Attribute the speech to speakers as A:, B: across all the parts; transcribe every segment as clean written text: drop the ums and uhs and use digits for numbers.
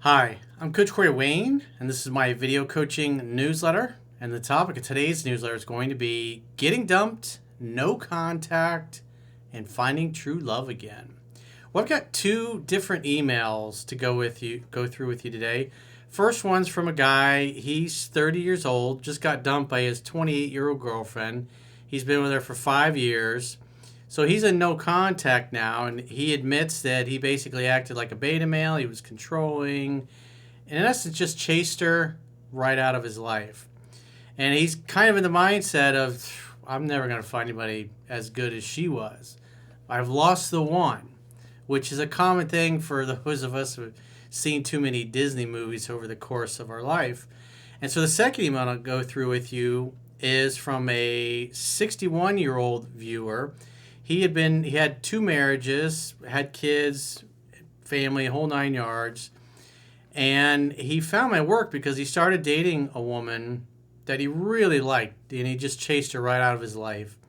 A: Hi, I'm Coach Corey Wayne, and this is my video coaching newsletter. And the topic of today's newsletter is going to be getting dumped, no contact, and finding true love again. Well, I've got two different emails to go through with you today. First one's from a guy. He's 30 years old, just got dumped by his 28-year-old girlfriend. He's been with her for 5 years. So he's in no contact now, and he admits that he basically acted like a beta male. He was controlling, and in essence, just chased her right out of his life. And he's kind of in the mindset of, I'm never going to find anybody as good as she was. I've lost the one, which is a common thing for those of us who have seen too many Disney movies over the course of our life. And so the second email I'll go through with you is from a 61-year-old viewer. He had two marriages, had kids, family, a whole 9 yards. And he found my work because he started dating a woman that he really liked, and he just chased her right out of his life.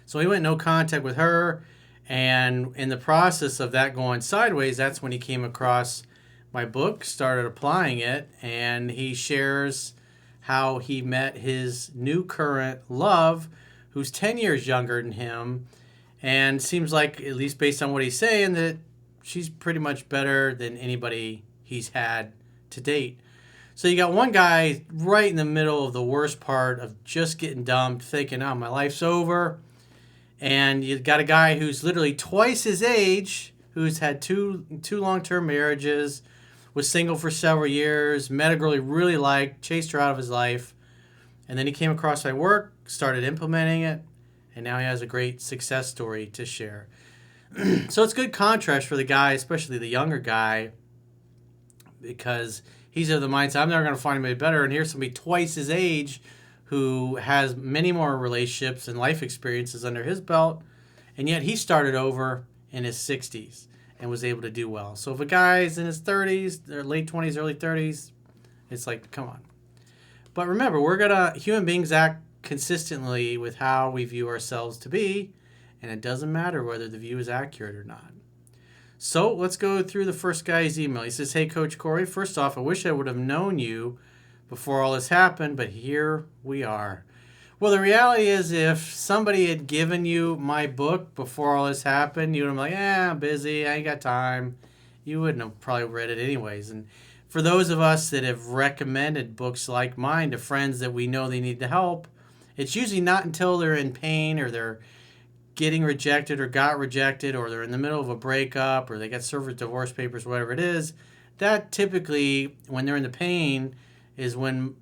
A: So he went no contact with her, and in the process of that going sideways, that's when he came across my book, started applying it, and he shares how he met his new current love, who's 10 years younger than him, and seems like, at least based on what he's saying, that she's pretty much better than anybody he's had to date. So you got one guy right in the middle of the worst part of just getting dumped, thinking, oh, my life's over. And you got a guy who's literally twice his age, who's had two long-term marriages, was single for several years, met a girl he really liked, chased her out of his life. And then he came across my work, started implementing it, and now he has a great success story to share. So it's good contrast for the guy, especially the younger guy, because he's of the mindset, I'm never going to find anybody better. And here's somebody twice his age who has many more relationships and life experiences under his belt, and yet he started over in his 60s and was able to do well. So if a guy's in his 30s, or late 20s, early 30s, it's like, come on. But remember, human beings act consistently with how we view ourselves to be, and it doesn't matter whether the view is accurate or not. So let's go through the first guy's email. He says, hey, Coach Corey, first off, I wish I would have known you before all this happened, but here we are. Well, the reality is, if somebody had given you my book before all this happened, you would have been like, I'm busy, I ain't got time. You wouldn't have probably read it anyways. And for those of us that have recommended books like mine to friends that we know they need the help, it's usually not until they're in pain, or they're getting rejected, or got rejected, or they're in the middle of a breakup, or they got served divorce papers, whatever it is, that typically, when they're in the pain, is when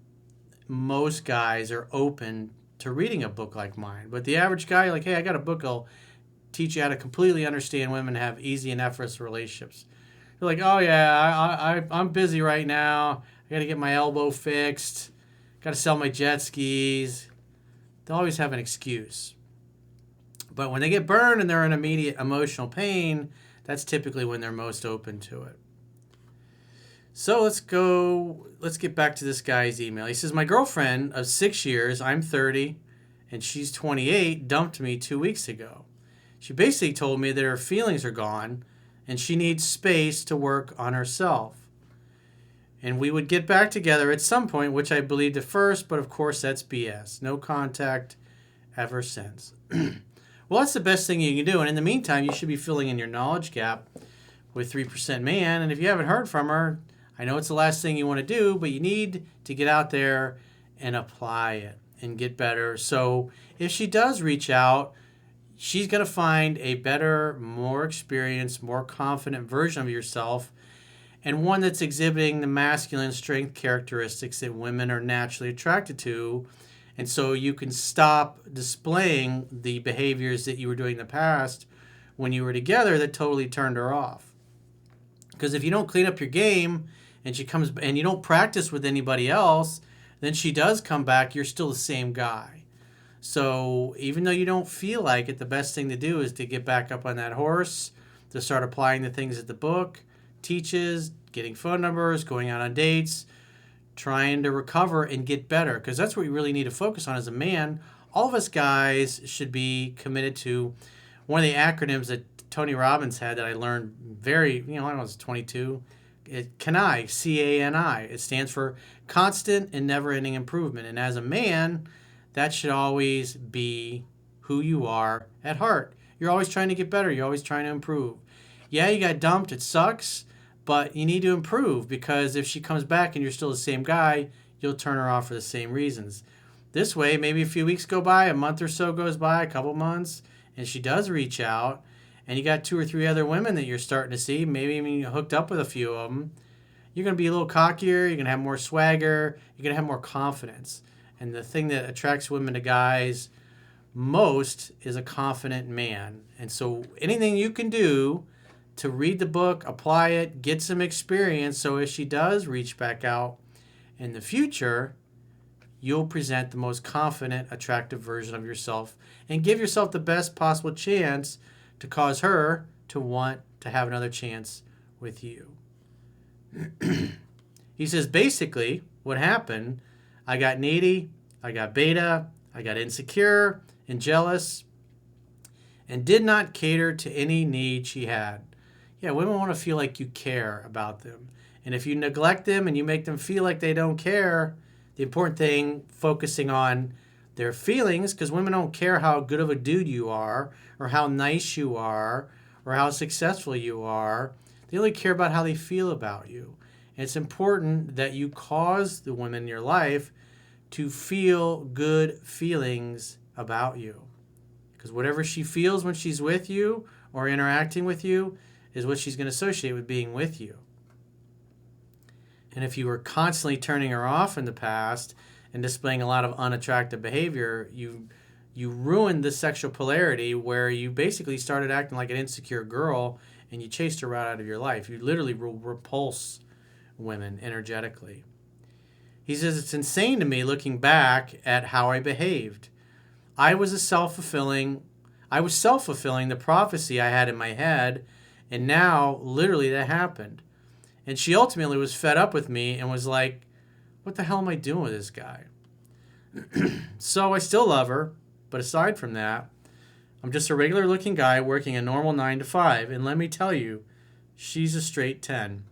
A: most guys are open to reading a book like mine. But the average guy, like, hey, I got a book that'll teach you how to completely understand women, have easy and effortless relationships. They're like, oh yeah, I'm busy right now. I got to get my elbow fixed. Got to sell my jet skis. They'll always have an excuse. But when they get burned and they're in immediate emotional pain, that's typically when they're most open to it. So let's get back to this guy's email. He says, my girlfriend of 6 years, I'm 30, and she's 28, dumped me 2 weeks ago. She basically told me that her feelings are gone and she needs space to work on herself. And we would get back together at some point, which I believed at first, but of course that's BS. No contact ever since. Well, that's the best thing you can do. And in the meantime, you should be filling in your knowledge gap with 3% Man. And if you haven't heard from her, I know it's the last thing you want to do, but you need to get out there and apply it and get better. So if she does reach out, she's going to find a better, more experienced, more confident version of yourself, and one that's exhibiting the masculine strength characteristics that women are naturally attracted to. And so you can stop displaying the behaviors that you were doing in the past when you were together that totally turned her off. Because if you don't clean up your game and she comes and you don't practice with anybody else, then she does come back, you're still the same guy. So even though you don't feel like it, the best thing to do is to get back up on that horse, to start applying the things that the book teaches, getting phone numbers, going out on dates, trying to recover and get better, because that's what we really need to focus on as a man. All of us guys should be committed to one of the acronyms that Tony Robbins had that I learned when I was 22, CANI, CANI. It stands for constant and never-ending improvement. And as a man, that should always be who you are at heart. You're always trying to get better. You're always trying to improve. Yeah, you got dumped. It sucks, but you need to improve, because if she comes back and you're still the same guy, you'll turn her off for the same reasons. This way, maybe a few weeks go by, a month or so goes by, a couple months, and she does reach out, and you got 2 or 3 other women that you're starting to see, maybe even you hooked up with a few of them. You're going to be a little cockier. You're going to have more swagger. You're going to have more confidence. And the thing that attracts women to guys most is a confident man. And so anything you can do to read the book, apply it, get some experience, so if she does reach back out in the future, you'll present the most confident, attractive version of yourself and give yourself the best possible chance to cause her to want to have another chance with you. He says, basically, what happened, I got needy, I got beta, I got insecure and jealous, and did not cater to any need she had. Yeah, women want to feel like you care about them. And if you neglect them and you make them feel like they don't care, the important thing, focusing on their feelings, because women don't care how good of a dude you are, or how nice you are, or how successful you are. They only care about how they feel about you. And it's important that you cause the women in your life to feel good feelings about you. Because whatever she feels when she's with you or interacting with you is what she's going to associate with being with you. And if you were constantly turning her off in the past and displaying a lot of unattractive behavior, you ruined the sexual polarity, where you basically started acting like an insecure girl and you chased her right out of your life. You literally will repulse women energetically. He says, it's insane to me looking back at how I behaved. I was self-fulfilling the prophecy I had in my head, and now literally that happened. And she ultimately was fed up with me and was like, what the hell am I doing with this guy? So I still love her, but aside from that, I'm just a regular looking guy working a normal 9 to 5, and let me tell you, she's a straight 10.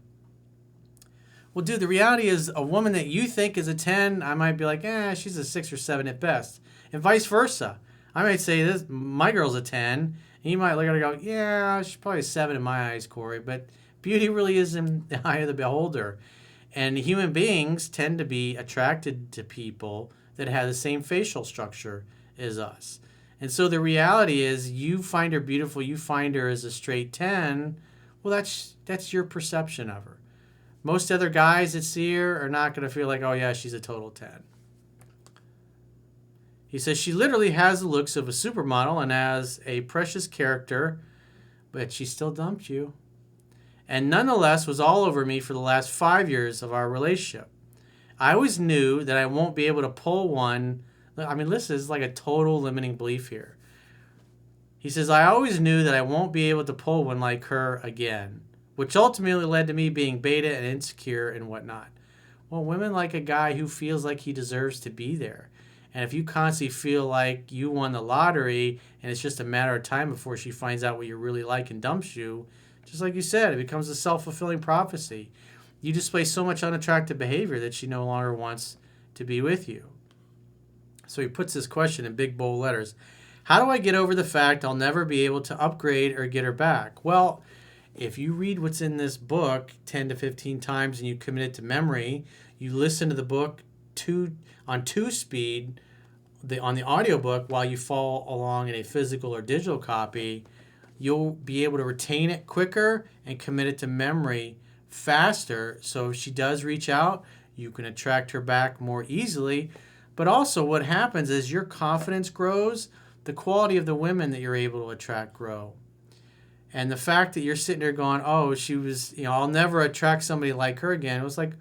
A: Well, dude, the reality is, a woman that you think is a 10, I might be like, she's a 6 or 7 at best. And vice versa. I might say, this, my girl's a 10, and you might look at her and go, yeah, she's probably a 7 in my eyes, Corey, but beauty really is in the eye of the beholder. And human beings tend to be attracted to people that have the same facial structure as us. And so the reality is, you find her beautiful, you find her as a straight 10, well, that's your perception of her. Most other guys that see her are not going to feel like, oh yeah, she's a total 10. He says, she literally has the looks of a supermodel and has a precious character, but she still dumped you. And nonetheless was all over me for the last 5 years of our relationship. I always knew that I won't be able to pull one. I mean, this is like a total limiting belief here. He says, I always knew that I won't be able to pull one like her again, which ultimately led to me being beta and insecure and whatnot. Well, women like a guy who feels like he deserves to be there. And if you constantly feel like you won the lottery and it's just a matter of time before she finds out what you really like and dumps you, just like you said, it becomes a self-fulfilling prophecy. You display so much unattractive behavior that she no longer wants to be with you. So he puts this question in big bold letters. How do I get over the fact I'll never be able to upgrade or get her back? Well, if you read what's in this book 10 to 15 times and you commit it to memory, you listen to the book on 2-speed on the audiobook while you follow along in a physical or digital copy, you'll be able to retain it quicker and commit it to memory faster. So if she does reach out, you can attract her back more easily. But also what happens is your confidence grows, the quality of the women that you're able to attract grow. And the fact that you're sitting there going, oh, she was, I'll never attract somebody like her again. It was like,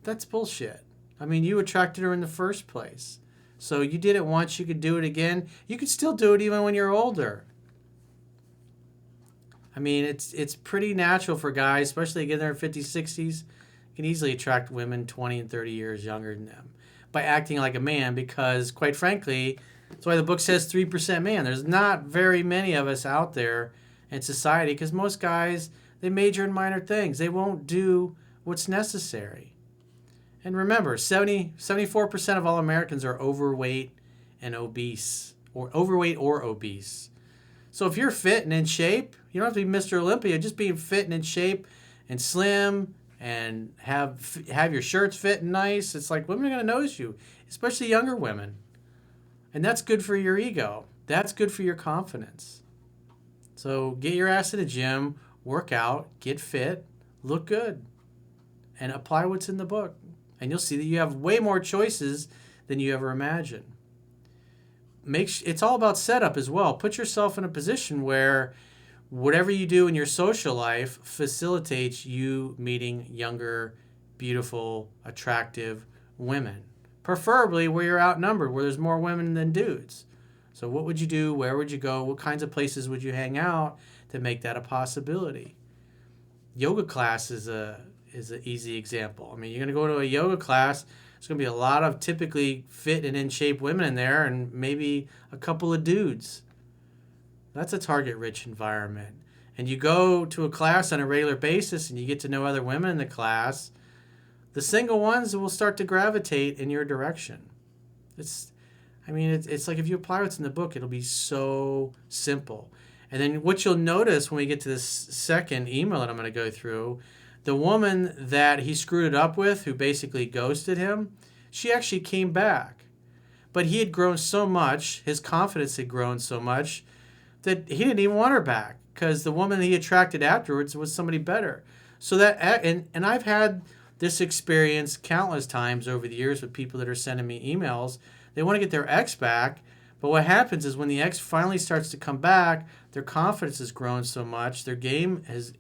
A: that's bullshit. I mean, you attracted her in the first place. So you did it once, you could do it again. You could still do it even when you're older. I mean, it's pretty natural for guys, especially again, they're 50s, 60s, can easily attract women 20 and 30 years younger than them by acting like a man, because quite frankly, that's why the book says 3% man. There's not very many of us out there in society, because most guys, they major in minor things. They won't do what's necessary. And remember, 74% of all Americans are overweight and obese, or overweight or obese. So if you're fit and in shape, you don't have to be Mr. Olympia. Just being fit and in shape and slim and have your shirts fit and nice, it's like women are going to notice you, especially younger women. And that's good for your ego. That's good for your confidence. So get your ass to the gym, work out, get fit, look good, and apply what's in the book. And you'll see that you have way more choices than you ever imagined. It's all about setup as well. Put yourself in a position where whatever you do in your social life facilitates you meeting younger, beautiful, attractive women. Preferably where you're outnumbered, where there's more women than dudes. So what would you do? Where would you go? What kinds of places would you hang out to make that a possibility? Yoga class is an easy example. I mean, you're going to go to a yoga class. There's going to be a lot of typically fit and in shape women in there and maybe a couple of dudes. That's a target-rich environment. And you go to a class on a regular basis and you get to know other women in the class, the single ones will start to gravitate in your direction. It's like if you apply what's in the book, it'll be so simple. And then what you'll notice when we get to this second email that I'm going to go through, the woman that he screwed it up with, who basically ghosted him, she actually came back. But he had grown so much, his confidence had grown so much, that he didn't even want her back because the woman he attracted afterwards was somebody better. So that, and I've had this experience countless times over the years with people that are sending me emails. They want to get their ex back, but what happens is when the ex finally starts to come back, their confidence has grown so much, their game has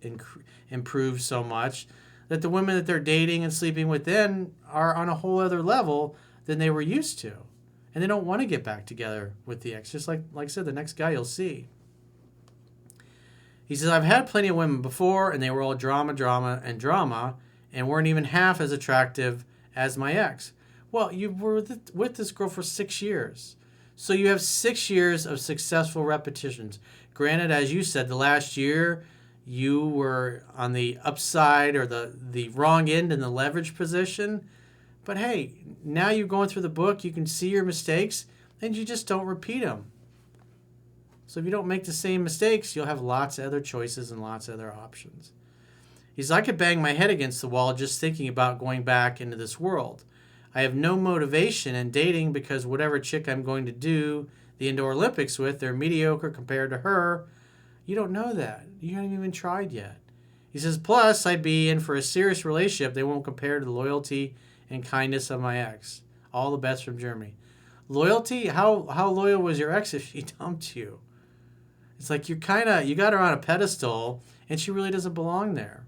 A: improved so much, that the women that they're dating and sleeping with then are on a whole other level than they were used to. And they don't want to get back together with the ex, just like I said, the next guy you'll see. He says, I've had plenty of women before, and they were all drama, and weren't even half as attractive as my ex. Well, you were with this girl for 6 years. So you have 6 years of successful repetitions. Granted, as you said, the last year you were on the upside or the wrong end in the leverage position. But hey, now you're going through the book, you can see your mistakes, and you just don't repeat them. So if you don't make the same mistakes, you'll have lots of other choices and lots of other options. He says, I could bang my head against the wall just thinking about going back into this world. I have no motivation in dating because whatever chick I'm going to do the Indoor Olympics with, they're mediocre compared to her. You don't know that. You haven't even tried yet. He says, plus, I'd be in for a serious relationship. They won't compare to the loyalty and kindness of my ex. All the best from Germany. Loyalty? How loyal was your ex if she dumped you? It's like you got her on a pedestal and she really doesn't belong there.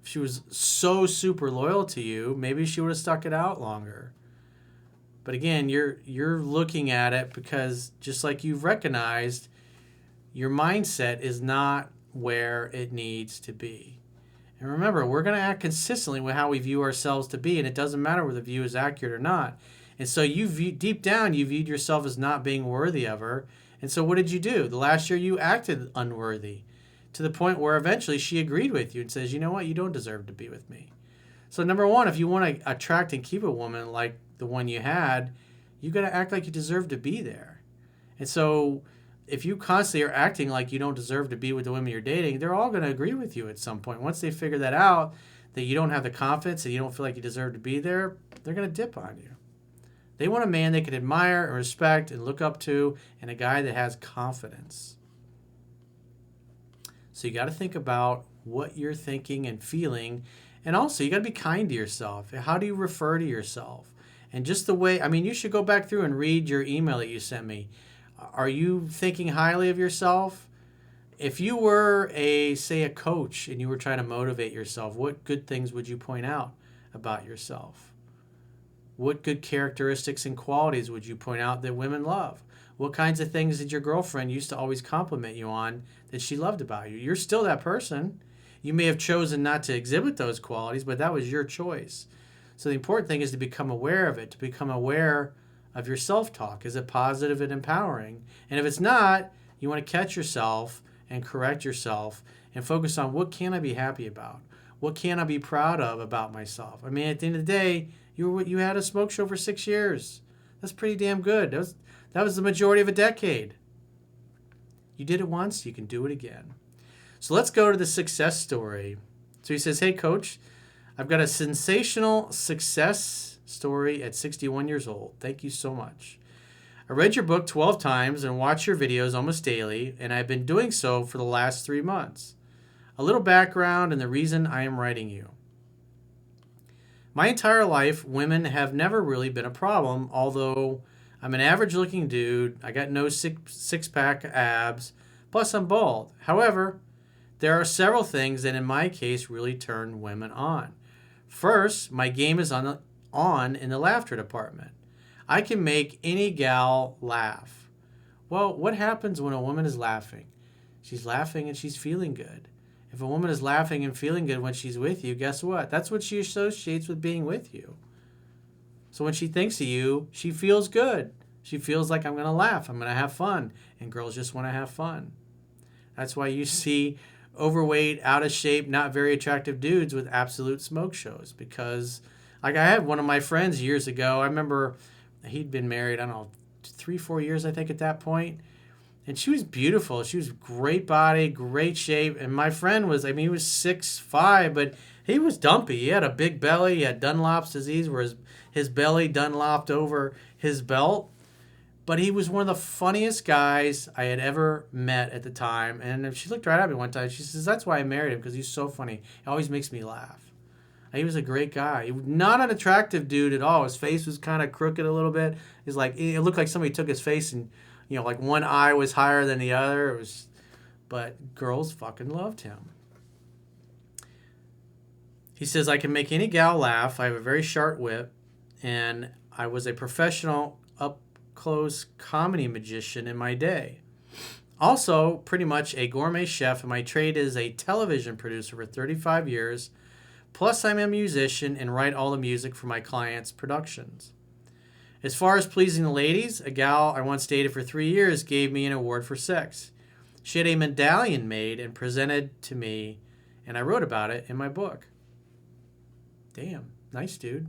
A: If she was so super loyal to you, maybe she would have stuck it out longer. But again, you're looking at it because just like you've recognized, your mindset is not where it needs to be. And remember, we're going to act consistently with how we view ourselves to be, and it doesn't matter whether the view is accurate or not. And so deep down, you viewed yourself as not being worthy of her. And so what did you do? The last year you acted unworthy to the point where eventually she agreed with you and says, you know what, you don't deserve to be with me. So number one, if you want to attract and keep a woman like the one you had, you got to act like you deserve to be there. And so if you constantly are acting like you don't deserve to be with the women you're dating, they're all going to agree with you at some point. Once they figure that out, that you don't have the confidence and you don't feel like you deserve to be there, they're going to dip on you. They want a man they can admire and respect and look up to, and a guy that has confidence. So you got to think about what you're thinking and feeling. And also, you got to be kind to yourself. How do you refer to yourself? And just the way, you should go back through and read your email that you sent me. Are you thinking highly of yourself? If you were say a coach and you were trying to motivate yourself, what good things would you point out about yourself? What good characteristics and qualities would you point out that women love? What kinds of things did your girlfriend used to always compliment you on that she loved about you? You're still that person. You may have chosen not to exhibit those qualities, but that was your choice. So the important thing is to become aware of it, to become aware of your self-talk. Is it positive and empowering? And if it's not, you want to catch yourself and correct yourself and focus on what can I be happy about? What can I be proud of about myself? I mean, at the end of the day, you had a smoke show for 6 years. That's pretty damn good. That was the majority of a decade. You did it once, you can do it again. So let's go to the success story. So he says, hey, coach, I've got a sensational success story at 61 years old. Thank you so much. I read your book 12 times and watch your videos almost daily, and I've been doing so for the last 3 months. A little background and the reason I am writing you. My entire life, women have never really been a problem, although I'm an average-looking dude. I got no six-pack abs, plus I'm bald. However, there are several things that in my case really turn women on. First, my game is on in the laughter department. I can make any gal laugh. Well, what happens when a woman is laughing? She's laughing and she's feeling good. If a woman is laughing and feeling good when she's with you, guess what? That's what she associates with being with you. So when she thinks of you, she feels good. She feels like I'm going to laugh. I'm going to have fun. And girls just want to have fun. That's why you see overweight, out of shape, not very attractive dudes with absolute smoke shows. Because like I had one of my friends years ago. I remember he'd been married, I don't know, 3-4 years, I think, at that point. And she was beautiful. She was great body, great shape. And my friend was, I mean, he was 6'5", but he was dumpy. He had a big belly. He had Dunlop's disease where his belly Dunlopped over his belt. But he was one of the funniest guys I had ever met at the time. And she looked right at me one time. She says, that's why I married him, because he's so funny. He always makes me laugh. He was a great guy. He was not an attractive dude at all. His face was kind of crooked a little bit. He's like, it looked like somebody took his face and, you know, like one eye was higher than the other. But girls fucking loved him. He says, I can make any gal laugh. I have a very sharp wit. And I was a professional up-close comedy magician in my day. Also, pretty much a gourmet chef. And my trade is a television producer for 35 years. Plus, I'm a musician and write all the music for my clients' productions. As far as pleasing the ladies, a gal I once dated for 3 years gave me an award for sex. She had a medallion made and presented to me, and I wrote about it in my book. Damn, nice dude.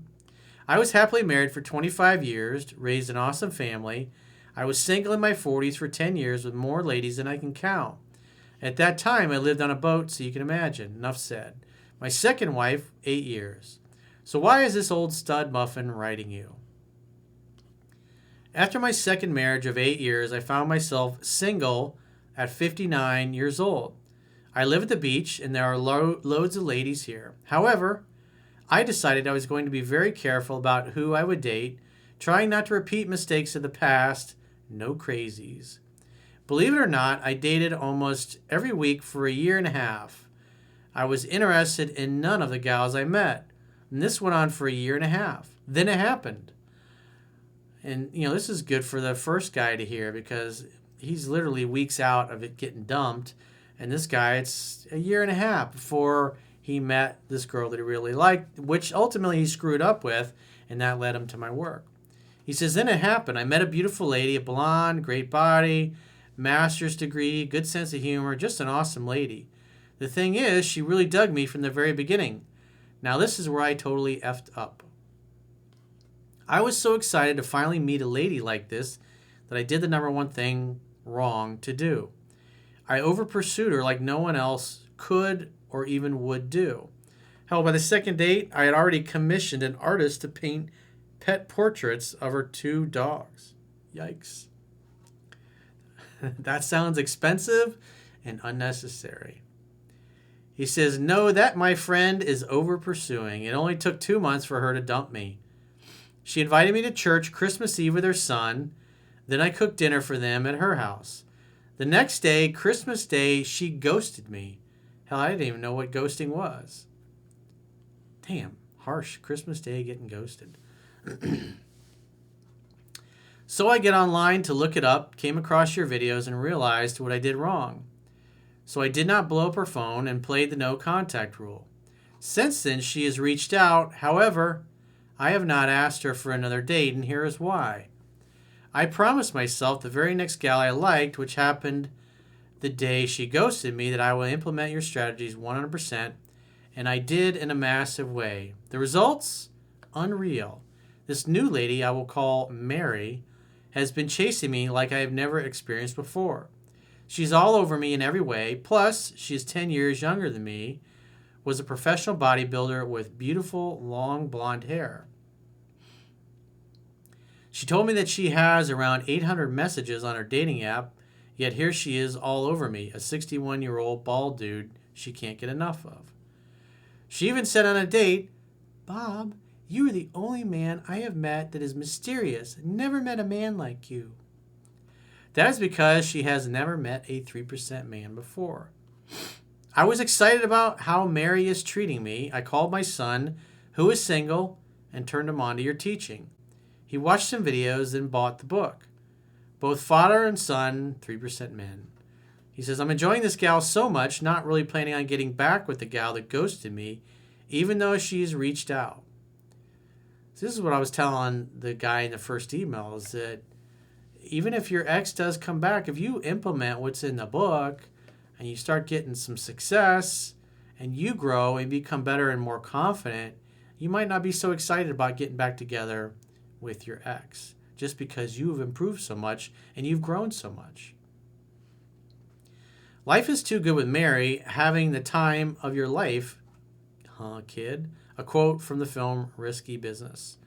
A: I was happily married for 25 years, raised an awesome family. I was single in my 40s for 10 years with more ladies than I can count. At that time, I lived on a boat, so you can imagine. Enough said. My second wife, 8 years. So why is this old stud muffin writing you? After my second marriage of 8 years, I found myself single at 59 years old. I live at the beach, and there are loads of ladies here. However, I decided I was going to be very careful about who I would date, trying not to repeat mistakes of the past. No crazies. Believe it or not, I dated almost every week for a year and a half. I was interested in none of the gals I met. And this went on for a year and a half. Then it happened. And, you know, this is good for the first guy to hear because he's literally weeks out of it getting dumped. And this guy, it's a year and a half before he met this girl that he really liked, which ultimately he screwed up with, and that led him to my work. He says, then it happened. I met a beautiful lady, a blonde, great body, master's degree, good sense of humor, just an awesome lady. The thing is, she really dug me from the very beginning. Now, this is where I totally effed up. I was so excited to finally meet a lady like this that I did the number one thing wrong to do. I over-pursued her like no one else could or even would do. Hell, by the second date, I had already commissioned an artist to paint pet portraits of her 2 dogs. Yikes. That sounds expensive and unnecessary. He says, no, that, my friend, is over-pursuing. It only took 2 months for her to dump me. She invited me to church Christmas Eve with her son. Then I cooked dinner for them at her house. The next day, Christmas Day, she ghosted me. Hell, I didn't even know what ghosting was. Damn, harsh. Christmas Day getting ghosted. So I get online to look it up, came across your videos, and realized what I did wrong. So I did not blow up her phone and played the no contact rule. Since then, she has reached out. However, I have not asked her for another date, and here is why. I promised myself the very next gal I liked, which happened the day she ghosted me that I will implement your strategies 100%, and I did in a massive way. The results? Unreal. This new lady I will call Mary has been chasing me like I have never experienced before. She's all over me in every way. Plus, she's 10 years younger than me, was a professional bodybuilder with beautiful, long blonde hair. She told me that she has around 800 messages on her dating app, yet here she is all over me, a 61-year-old bald dude she can't get enough of. She even said on a date, "Bob, you are the only man I have met that is mysterious. Never met a man like you." That is because she has never met a 3% man before. I was excited about how Mary is treating me. I called my son, who is single, and turned him on to your teaching. He watched some videos and bought the book. Both father and son, 3% men. He says, "I'm enjoying this gal so much, not really planning on getting back with the gal that ghosted me, even though she's reached out." So this is what I was telling the guy in the first email, is that even if your ex does come back, if you implement what's in the book and you start getting some success and you grow and become better and more confident, you might not be so excited about getting back together with your ex just because you've improved so much and you've grown so much. Life is too good with Mary, having the time of your life, huh, kid? A quote from the film Risky Business.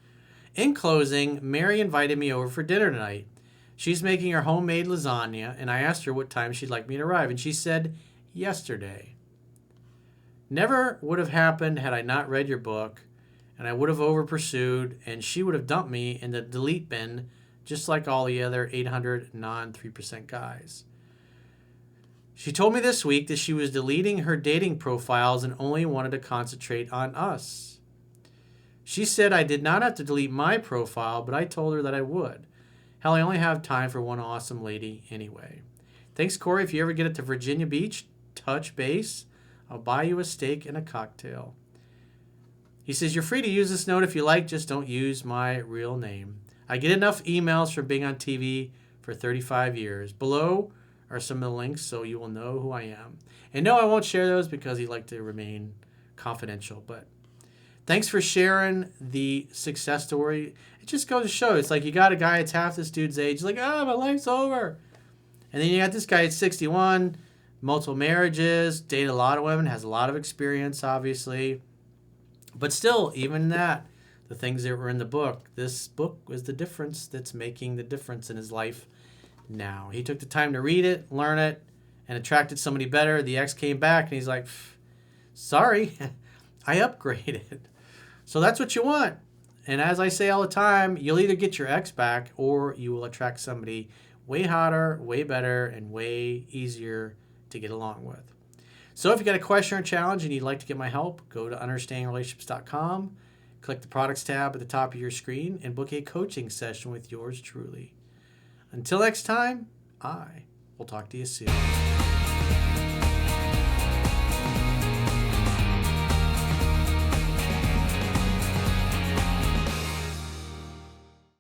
A: In closing, Mary invited me over for dinner tonight. She's making her homemade lasagna, and I asked her what time she'd like me to arrive, and she said yesterday. Never would have happened had I not read your book, and I would have over pursued, and she would have dumped me in the delete bin just like all the other 800 non-3% guys. She told me this week that she was deleting her dating profiles and only wanted to concentrate on us. She said I did not have to delete my profile, but I told her that I would. Hell, I only have time for one awesome lady anyway. Thanks, Corey. If you ever get it to Virginia Beach, touch base. I'll buy you a steak and a cocktail. He says, you're free to use this note if you like, just don't use my real name. I get enough emails from being on TV for 35 years. Below are some of the links so you will know who I am. And no, I won't share those because he'd like to remain confidential. But thanks for sharing the success story. It just goes to show, it's like you got a guy that's half this dude's age. He's like, my life's over. And then you got this guy at 61, multiple marriages, dated a lot of women, has a lot of experience, obviously. But still, even that, the things that were in the book, this book was the difference that's making the difference in his life now. He took the time to read it, learn it, and attracted somebody better. The ex came back, and he's like, sorry, I upgraded. So that's what you want. And as I say all the time, you'll either get your ex back or you will attract somebody way hotter, way better, and way easier to get along with. So if you got a question or challenge and you'd like to get my help, go to understandingrelationships.com, click the products tab at the top of your screen, and book a coaching session with yours truly. Until next time, I will talk to you soon.